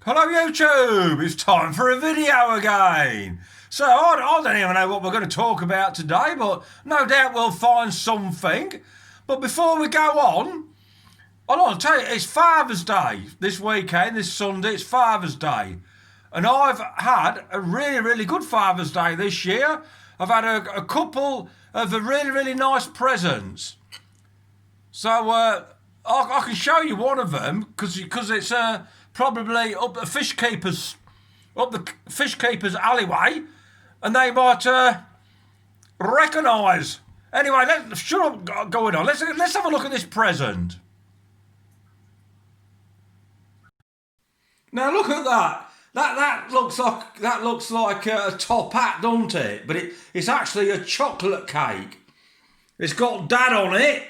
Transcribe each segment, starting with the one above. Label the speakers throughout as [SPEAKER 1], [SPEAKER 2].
[SPEAKER 1] Hello YouTube, it's time for a video again. So I don't even know what we're going to talk about today, but no doubt we'll find something. But before we go on, I want to tell you, it's Father's Day this weekend, this Sunday, it's Father's Day. And I've had a really good Father's Day this year. I've had a couple of really nice presents. So I can show you one of them because it's probably up the fish keepers alleyway, and they might recognise. Anyway, let's going on. Let's have a look at this present. Now look at that. That looks like a top hat, doesn't it? But it's actually a chocolate cake. It's got Dad on it,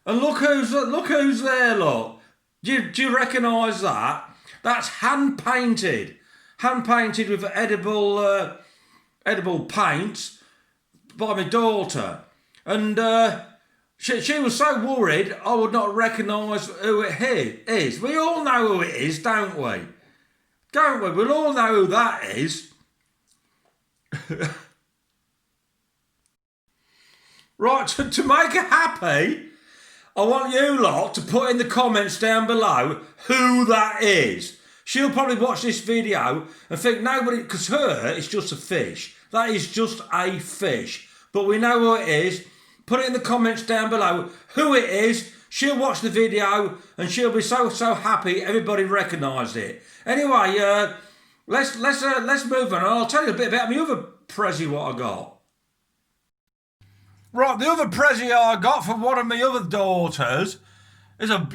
[SPEAKER 1] and look who's there. Look, do you recognise that? That's hand painted with edible paints by my daughter, and she was so worried I would not recognise who it is. We all know who it is, don't we? Don't we? We'll all know who that is. Right, to make her happy, I want you lot to put in the comments down below who that is. She'll probably watch this video and think because it's just a fish. That is just a fish. But we know who it is. Put it in the comments down below who it is. She'll watch the video and she'll be so happy everybody recognised it. Anyway, let's move on. I'll tell you a bit about my other prezi what I got. Right, the other prezi I got from one of my other daughters is a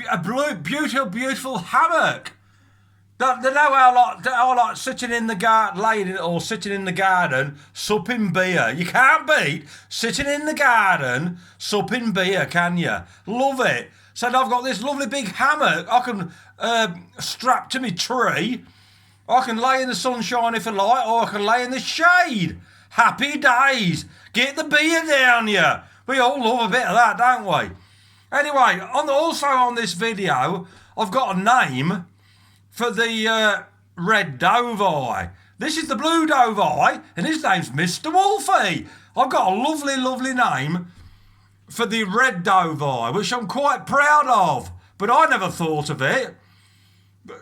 [SPEAKER 1] beautiful hammock. They know I like sitting in the garden, sitting in the garden, supping beer. You can't beat sitting in the garden, supping beer, can you? Love it. So I've got this lovely big hammock I can strap to my tree. I can lay in the sunshine if I like, or I can lay in the shade. Happy days. Get the beer down you. We all love a bit of that, don't we? Anyway, also on this video, I've got a name for the red Dovii. This is the blue Dovii, and his name's Mr. Wolfie. I've got a lovely name for the red Dovii, which I'm quite proud of, but I never thought of it.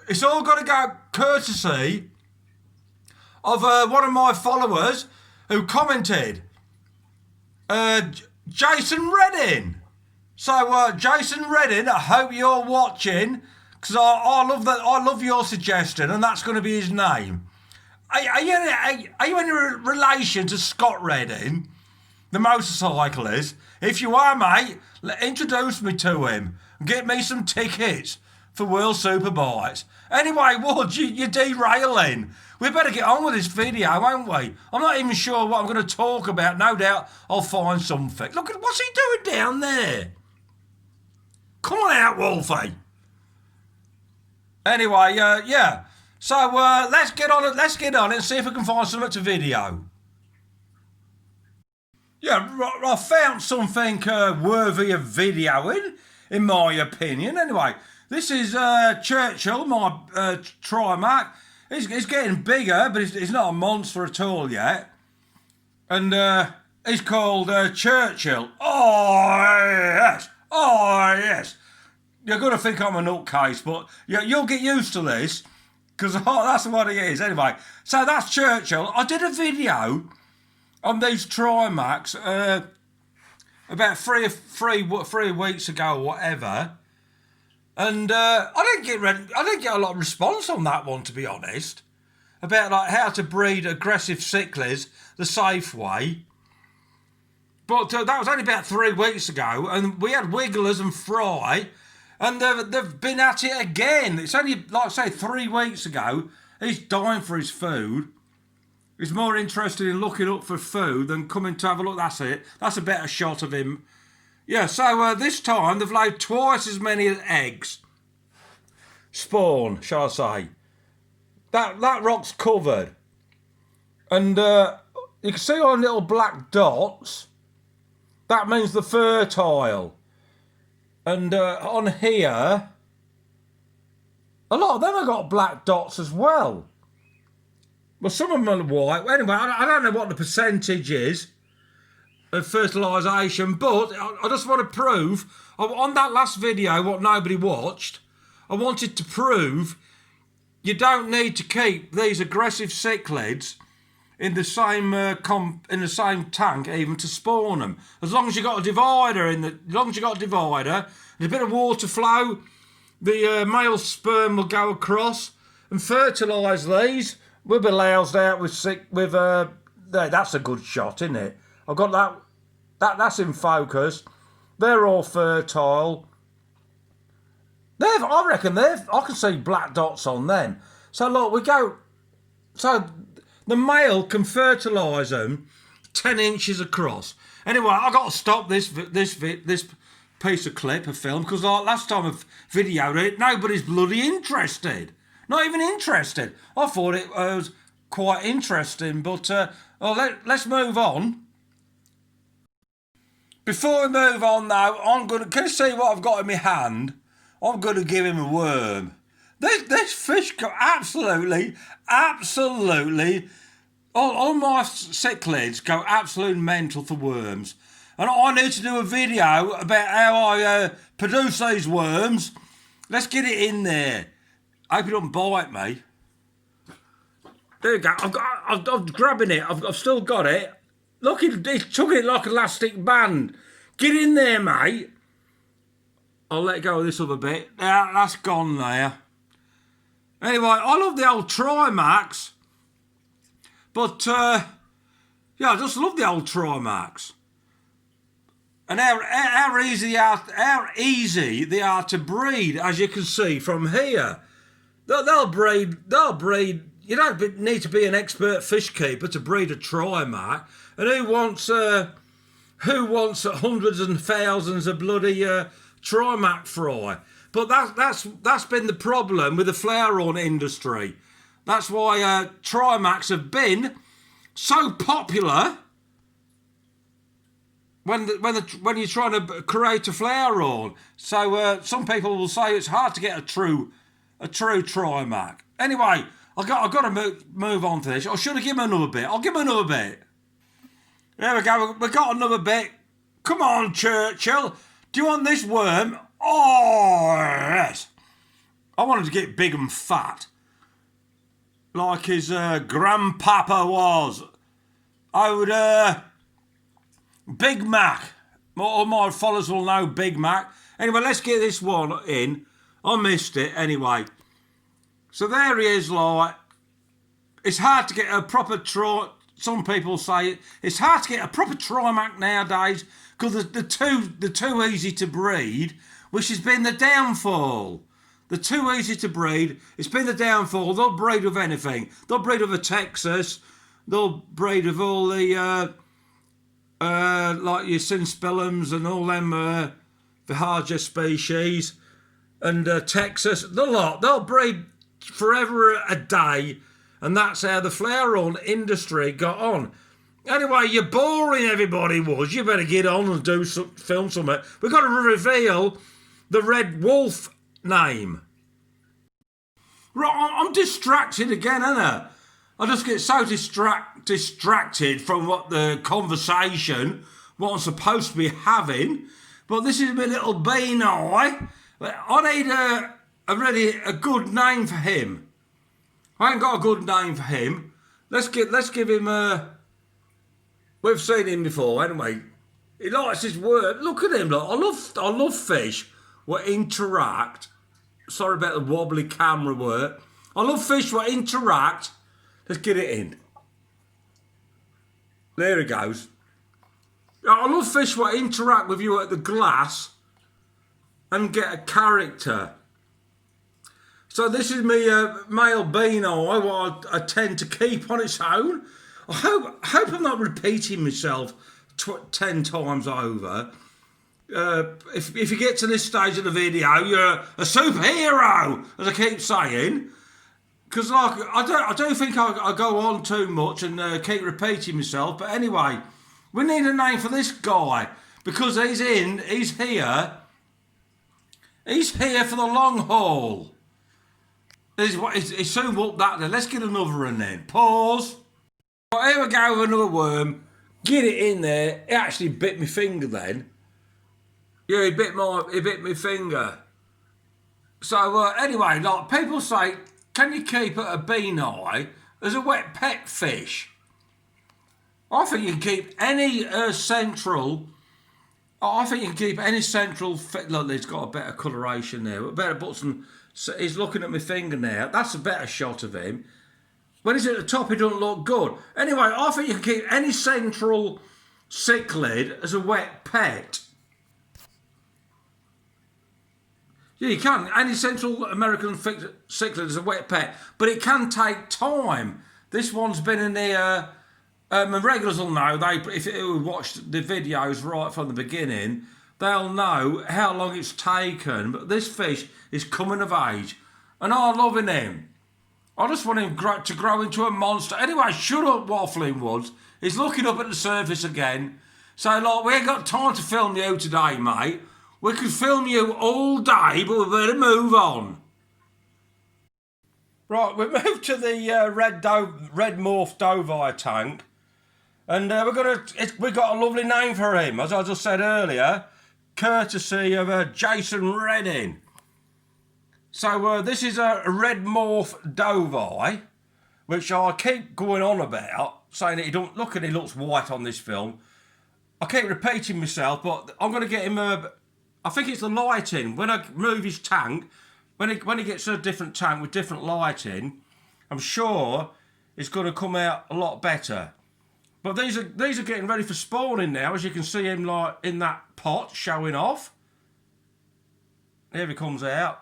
[SPEAKER 1] It's all got to go courtesy of one of my followers who commented, Jason Redding. So Jason Redding, I hope you're watching, because I love your suggestion, and that's going to be his name. Are you in relation to Scott Redding, the motorcyclist? If you are, mate, introduce me to him and get me some tickets for World Superbikes. Anyway, Wood, you're derailing. We better get on with this video, won't we? I'm not even sure what I'm going to talk about. No doubt I'll find something. Look at what's he doing down there. Come on out, Wolfie. Anyway, yeah. So let's get on it. Let's get on it and see if we can find something to video. Yeah, I found something worthy of videoing, in my opinion. Anyway, this is Churchill, my Trimark. He's getting bigger, but he's not a monster at all yet. And he's called Churchill. Oh, yes. You're going to think I'm a nutcase, but you'll get used to this, because that's what he is. Anyway, so that's Churchill. I did a video on these Trimarks about three weeks ago or whatever, and I didn't get a lot of response on that one, to be honest, about like how to breed aggressive cichlids the safe way. But that was only about 3 weeks ago, and we had Wigglers and Fry, and they've been at it again. It's only, like I say, 3 weeks ago. He's dying for his food. He's more interested in looking up for food than coming to have a look. That's it. That's a better shot of him. Yeah, so this time they've laid twice as many eggs. Spawn, shall I say. That rock's covered. And you can see on little black dots, that means they're fertile. And on here, A lot of them have got black dots as well. Well, some of them are white. Anyway, I don't know what the percentage is of fertilisation, but I just want to prove, on that last video, what nobody watched, I wanted to prove you don't need to keep these aggressive cichlids in the same tank even to spawn them. As long as you got a divider there's a bit of water flow, the male sperm will go across and fertilise these. We'll be loused out that's a good shot, isn't it? I've got that's in focus. They're all fertile. I reckon I can see black dots on them. So look, so the male can fertilise them 10 inches across. Anyway, I got to stop this piece of clip of film, because like last time I videoed it, nobody's bloody interested. Not even interested. I thought it was quite interesting, but let's move on. Before we move on though, can you see what I've got in my hand? I'm going to give him a worm. This fish go absolutely, all my cichlids go absolutely mental for worms. And I need to do a video about how I produce these worms. Let's get it in there. Hope it don't bite me. There we go. I'm grabbing it. I've still got it. Look, it's chugging it like an elastic band. Get in there, mate. I'll let go of this other bit. Yeah, that's gone there. Anyway, I love the old Trimax. But, yeah, I just love the old Trimax. And how easy they are to breed, as you can see from here. They'll breed. You don't need to be an expert fish keeper to breed a Trimac. And who wants hundreds and thousands of bloody Trimac fry? But that's been the problem with the flower-on industry. That's why Trimacs have been so popular. When you're trying to create a flower-on, so some people will say it's hard to get a true Trimac. Anyway, I've got to move on to this. Or should I give him another bit? I'll give him another bit. There we go. We've got another bit. Come on, Churchill. Do you want this worm? Oh, yes. I wanted to get big and fat, like his grandpapa was. I would, Big Mac. All my followers will know Big Mac. Anyway, let's get this one in. I missed it anyway. So there he is, like. It's hard to get a proper some people say it's hard to get a proper Trimac nowadays because they're too easy to breed, which has been the downfall. They're too easy to breed. It's been the downfall. They'll breed with anything. They'll breed with a Texas. They'll breed with all the like your Cinspellums and all them Vihaja species and Texas. The lot. They'll breed forever a day. And that's how the flower-on industry got on. Anyway, you're boring, everybody was. You better get on and film something. We've got to reveal the Red Wolf name. Right, I'm distracted again, ain't I? I just get so distracted from what the conversation, what I'm supposed to be having. But this is my little bean eye. I need a good name for him. I ain't got a good name for him. Let's give him a. We've seen him before, anyway. He likes his work. Look at him. Look. I love fish that interact. Sorry about the wobbly camera work. I love fish that interact. Let's get it in. There he goes. I love fish that interact with you at the glass and get a character. So this is me male bean eye, what I tend to keep on its own. I hope I'm not repeating myself 10 times over. If you get to this stage of the video, you're a superhero, as I keep saying. Because like I don't think I go on too much and keep repeating myself. But anyway, we need a name for this guy because he's here. He's here for the long haul. He's soon whooped that then. Let's get another one then. Pause. Right, here we go with another worm. Get it in there. It actually bit my finger then. Yeah, he bit my finger. So anyway, like people say, can you keep a bean eye as a wet pet fish? I think you can keep any central. I think you can keep any central. Look, he's got a better coloration there. Better put some. So he's looking at my finger now. That's a better shot of him. When he's at the top, he doesn't look good. Anyway, I think you can keep any central cichlid as a wet pet. Yeah, you can. Any Central American cichlid is a wet pet, but it can take time. This one's been in the. My regulars will know. If you watched the videos right from the beginning, they'll know how long it's taken. But this fish is coming of age, and I'm loving him. I just want him to grow into a monster. Anyway, shut up, Waffling Woods. He's looking up at the surface again. So, like, we ain't got time to film you today, mate. We could film you all day, but we better move on. Right, we moved to the red morph Dovii tank, and we got a lovely name for him, as I just said earlier, courtesy of Jason Redding. So this is a red morph Dovii, which I keep going on about, saying that he looks white on this film. I keep repeating myself, but I'm going to get him I think it's the lighting. When I move his tank, when he gets a different tank with different lighting, I'm sure it's going to come out a lot better. But these are getting ready for spawning now, as you can see him like in that pot showing off. Here he comes out.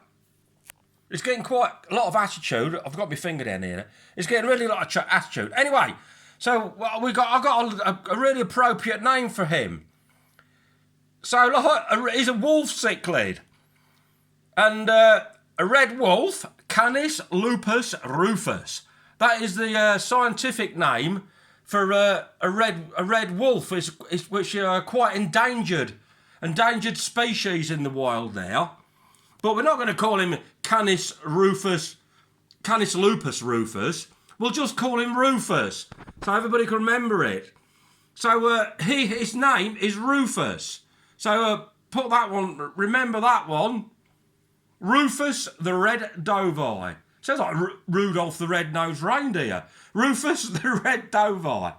[SPEAKER 1] It's getting quite a lot of attitude. I've got my finger down here. It's getting really a lot of attitude. Anyway, so I got a really appropriate name for him. So he's a wolf cichlid, and a red wolf, Canis lupus rufus. That is the scientific name for a red wolf, which are quite endangered species in the wild now. But we're not going to call him Canis lupus rufus. We'll just call him Rufus, so everybody can remember it. So his name is Rufus. So put that one, remember that one. Rufus the Red Dovii. Sounds like Rudolph the Red-Nosed Reindeer. Rufus the Red Dovii.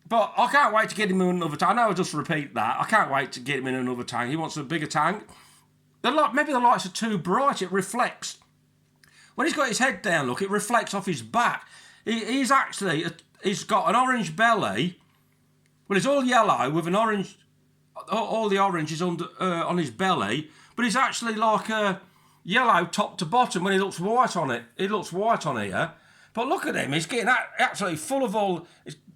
[SPEAKER 1] But I can't wait to get him in another tank. I know I'll just repeat that. I can't wait to get him in another tank. He wants a bigger tank. Maybe the lights are too bright. It reflects. When he's got his head down, look, it reflects off his back. He's got an orange belly. Well, it's all yellow with an orange. All the orange is on his belly, but he's actually like a yellow top to bottom when he looks white on it. He looks white on here. But look at him. He's getting absolutely full of all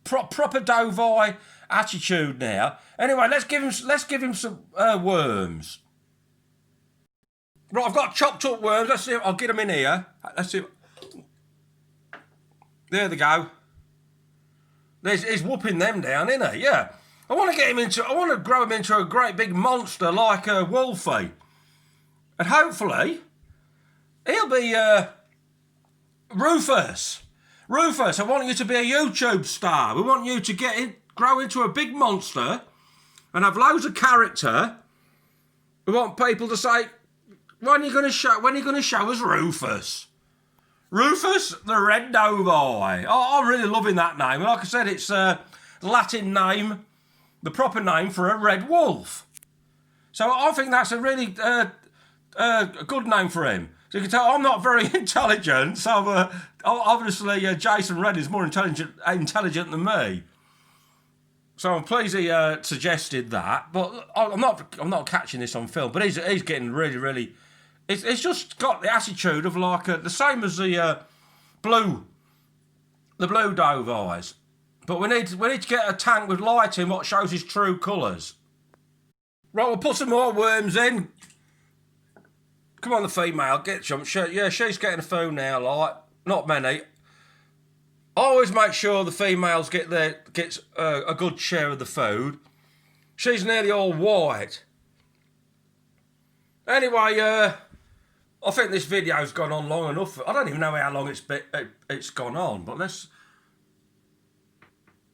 [SPEAKER 1] proper Dovii attitude now. Anyway, let's give him some worms. Right, I've got chopped up worms. Let's see if I'll get them in here. Let's see. There they go. He's whooping them down, isn't he? Yeah. I want to grow him into a great big monster like a Wolfie. And hopefully, he'll be Rufus. Rufus, I want you to be a YouTube star. We want you to grow into a big monster and have loads of character. We want people to say, when are you going to show us Rufus? Rufus the Red Dovii. Oh, I'm really loving that name. Like I said, it's a Latin name, the proper name for a red wolf. So I think that's a really good name for him. So you can tell I'm not very intelligent. So obviously Jason Red is more intelligent than me. So I'm pleased he suggested that. But I'm not catching this on film. But he's getting really, really. It's just got the attitude of like the same as the blue Dovies. But we need to get a tank with lighting what shows his true colours. Right, we'll put some more worms in. Come on, the female, get some. Yeah, she's getting a food now, like, not many. Always make sure the females gets a good share of the food. She's nearly all white. Anyway, I think this video's gone on long enough. I don't even know how long it's gone on, but let's...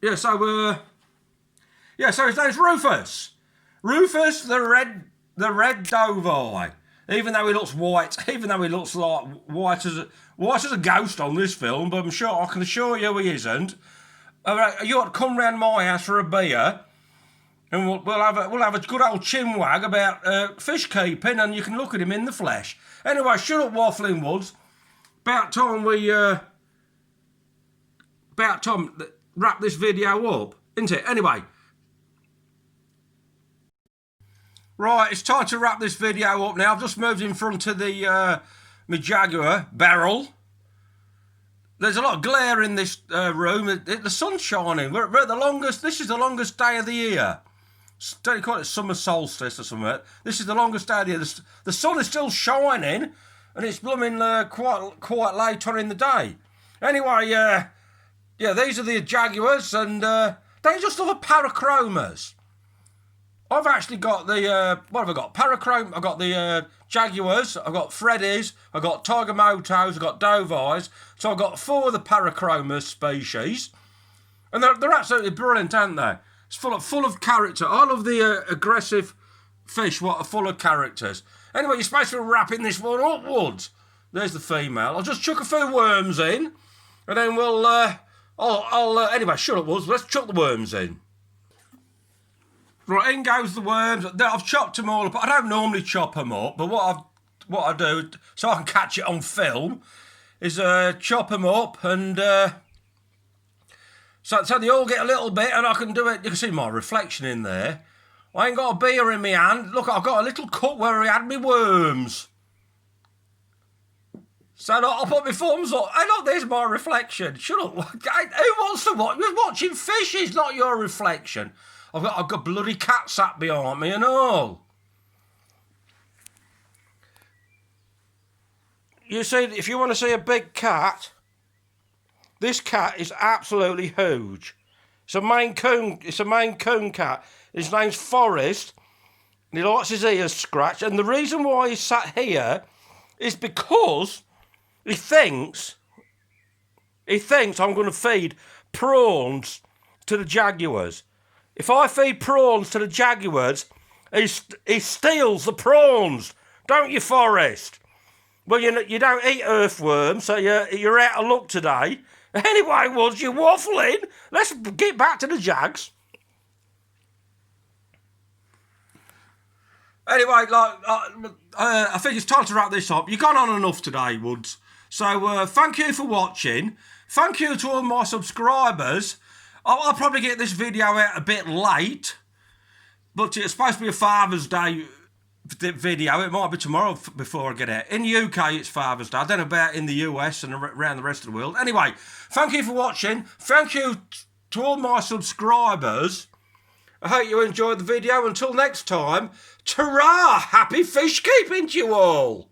[SPEAKER 1] Yeah, so his name's Rufus. Rufus the red Dovii. Even though he looks white, even though he looks like white as a ghost on this film, but I can assure you he isn't. You ought to come round my house for a beer, and we'll have a good old chinwag about fish keeping, and you can look at him in the flesh. Anyway, shut up waffling Woods. About time wrap this video up, isn't it? Anyway. Right, it's time to wrap this video up now. I've just moved in front of the my Jaguar barrel. There's a lot of glare in this room. The sun's shining. We're at the longest. This is the longest day of the year. Don't you call it summer solstice or something? This is the longest day of the year. The sun is still shining, and it's blooming quite late on in the day. Anyway, yeah, these are the Jaguars, and they just other parachromis. I've actually got the, what have I got? I've got the Jaguars, I've got Freddies, I've got Tiger Motos, I've got Dovies. So I've got 4 of the parachromis species. And they're absolutely brilliant, aren't they? It's full of character. I love the aggressive fish what are full of characters. Anyway, you're supposed to be wrapping this one upwards. There's the female. I'll just chuck a few worms in. And then we'll, anyway, shut up, Woods. Let's chuck the worms in. Right, in goes the worms. I've chopped them all up. I don't normally chop them up, but what I do, so I can catch it on film, is chop them up, and so they all get a little bit, and I can do it. You can see my reflection in there. I ain't got a beer in my hand. Look, I've got a little cup where I had my worms. So I'll put my thumbs up. Hey, look, there's my reflection. Shut up. Who wants to watch? You're watching fishes, not your reflection. I've got bloody cat sat behind me and all. You see, if you want to see a big cat, this cat is absolutely huge. It's a Maine Coon cat. His name's Forrest, and he likes his ears scratched. And the reason why he's sat here is because he thinks I'm going to feed prawns to the Jaguars. If I feed prawns to the Jaguars, he steals the prawns, don't you, Forrest? Well, you don't eat earthworms, so you're out of luck today. Anyway, Woods, you're waffling. Let's get back to the Jags. Anyway, I think it's time to wrap this up. You've gone on enough today, Woods. So thank you for watching. Thank you to all my subscribers. I'll probably get this video out a bit late, but it's supposed to be a Father's Day video. It might be tomorrow before I get out. In the UK, it's Father's Day. I don't know about in the US and around the rest of the world. Anyway, thank you for watching. Thank you to all my subscribers. I hope you enjoyed the video. Until next time, ta-ra! Happy fish keeping to you all!